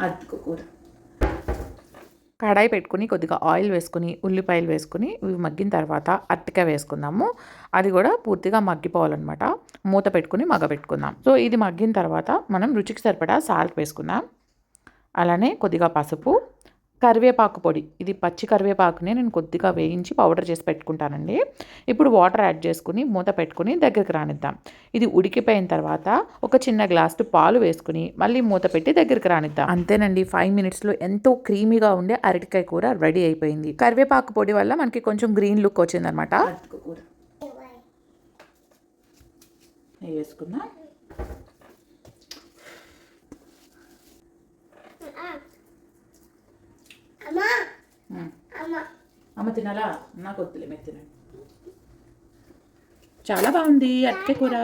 అరటికాయ కూర. కడాయి పెట్టుకుని కొద్దిగా ఆయిల్ వేసుకుని ఉల్లిపాయలు వేసుకుని ఇవి మగ్గిన తర్వాత అరటికాయ వేసుకుందాము. అది కూడా పూర్తిగా మగ్గిపోవాలన్నమాట. మూత పెట్టుకుని మగ్గబెట్టుకుందాం. సో ఇది మగ్గిన తర్వాత మనం రుచికి సరిపడా సాల్ట్ వేసుకుందాం. అలానే కొద్దిగా పసుపు, కరివేపాకు పొడి. ఇది పచ్చి కరివేపాకుని నేను కొద్దిగా వేయించి పౌడర్ చేసి పెట్టుకుంటానండి. ఇప్పుడు వాటర్ యాడ్ చేసుకుని మూత పెట్టుకుని దగ్గరికి రానిద్దాం. ఇది ఉడికిపోయిన తర్వాత ఒక చిన్న గ్లాసు పాలు వేసుకుని మళ్ళీ మూత పెట్టి దగ్గరికి రానిద్దాం. అంతేనండి, 5 మినిట్స్లో ఎంతో క్రీమీగా ఉండే అరటికాయ కూర రెడీ అయిపోయింది. కరివేపాకు పొడి వల్ల మనకి కొంచెం గ్రీన్ లుక్ వచ్చిందనమాట. కూర వేసుకుందాం. అమ్మ తినాలా? నాకు వద్దులే, మీరు తినండి. చాలా బాగుంది అరటికాయ కూర.